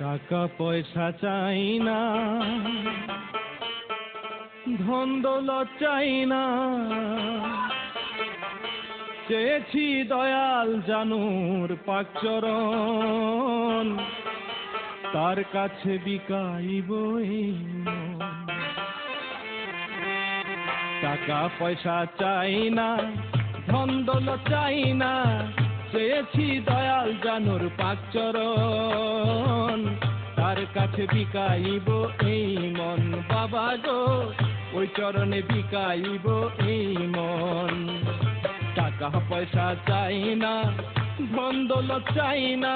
টাকা পয়সা চাই না, ধন দৌলত চাই না, চেয়েছি দয়াল জানুর পাকচরণ, তার কাছে বিকাইব এই মন। টাকা পয়সা চাই না, ধন দৌলত চাই না, চেয়েছি দয়াল জানুর পাকচরণ, তার কাছে বিকাইব এই মন। বাবা গো, ওই চরণে বিকাইব এই মন। টাকা পয়সা চাই না, ধন দৌলত চাই না,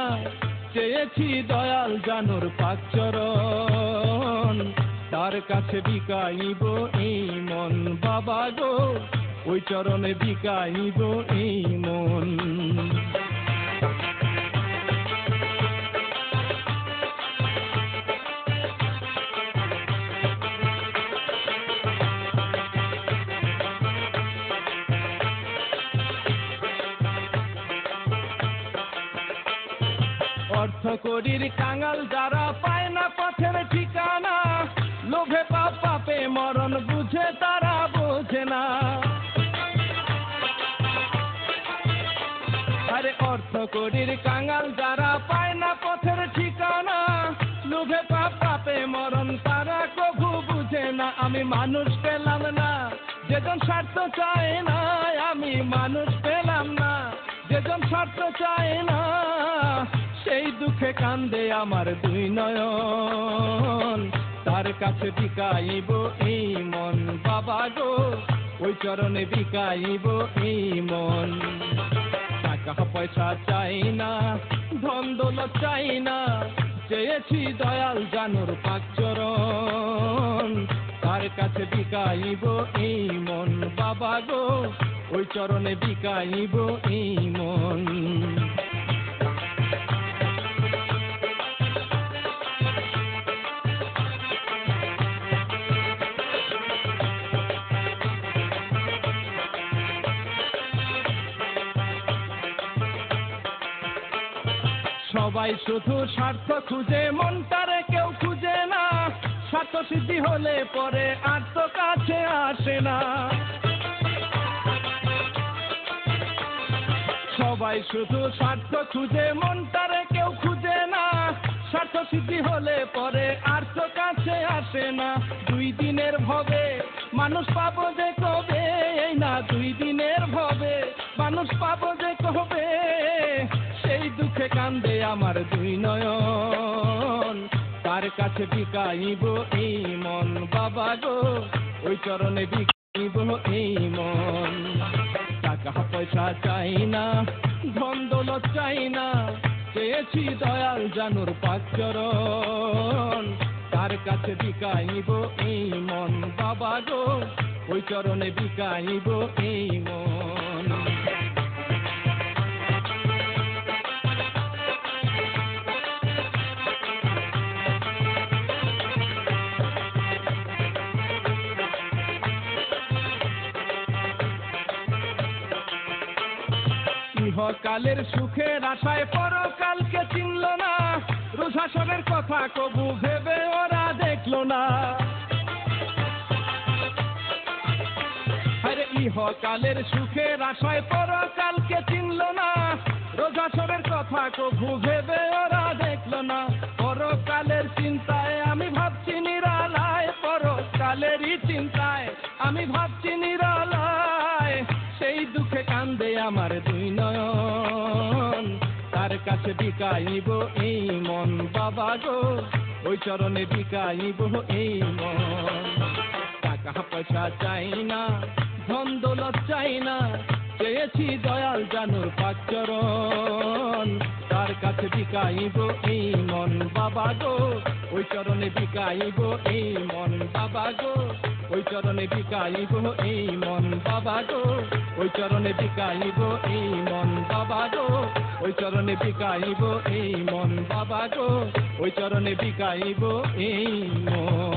চেয়েছি দয়াল জানুর পাকচরণ, তার কাছে বিকাইব এই মন। বাবা গো, ওই চরণে বিকাইব এই মন। অর্থ করির কাঙাল যারা পায় না পথের ঠিকানা, লোভে পাপ পাপে মরণ বুঝে তারা বোঝে না। আরে অর্থ করির কাঙাল যারা পায় না পথের ঠিকানা, লোভে পাপ পাপে মরণ তারা কভু বুঝে না। আমি মানুষ পেলাম না যেজন স্বার্থ চায় না, আমি মানুষ পেলাম না যেজন স্বার্থ চায় না, সেই দুঃখে কান্দে আমার দুই নয়ন, তার কাছে বিকাইব এই মন। বাবা গো, ওই চরণে বিকাইব এই মন। টাকা পয়সা চাই না, ধন দৌলত চাই না, চেয়েছি দয়াল জানুর পাকচরণ, তার কাছে বিকাইব এই মন। বাবা গো, ওই চরণে বিকাইব এই মন। সবাই শুধু স্বার্থ খুঁজে, মনটারে কেউ খুঁজে না, স্বার্থ সিদ্ধি হলে পরে আর তো কাছে আসে না। সবাই শুধু স্বার্থ খুঁজে, মনটারে কেউ খুঁজে না, স্বার্থ সিদ্ধি হলে পরে আর তো কাছে আসে না। দুই দিনের ভবে মানুষ পাবো যে কবে, এই না দুই দিনের ভবে মানুষ পাবো যে কবে, সেই দুঃখে কান্দে আমার দুই নয়ন, তার কাছে বিকাইব এই মন। বাবা গো, ওই চরণে বিকাইব এই মন। টাকা পয়সা চাই না, ধন দৌলত চাই না, চেয়েছি দয়াল জানুর পাকচরণ, তার কাছে বিকাইব এই মন। বাবা গো, ওই চরণে বিকাইব এই মন। ইহকালের সুখের আশায় পরকালকে চিনল না, রুঝাসনের কথা কবু ভেবে ওরা দেখলো না। আরে ইহকালের সুখের আশায় পরকালকে চিনল না, রোজাসনের কথা কবু ভেবে ওরা দেখলো না। পরকালের চিন্তায় আমি ভাবছি নিরালায়, পরকালেরই চিন্তায় আমি ভাবছি নিরালায়, সেই দুঃখে কান্দে আমার দুই নয়ন, তার কাছে বিকাইব এই মন। বাবা গো, ওই চরণে বিকাইব এই মন। টাকা পয়সা চাই না, ধন দৌলত চাই না, চেয়েছি দয়াল জানুর পাকচরণ, তার কাছে বিকাইব এই মন। বাবা গো, ওই চরণে বিকাইব এই মন। বাবা গো, ওই চরণে বিকাইব এই মন। বাবা গো, ওই চরণে বিকাইব এই মন। বাবা গো, ওই চরণে বিকাইব এই মন। বাবা গো, ওই চরণে বিকাইব এই মন।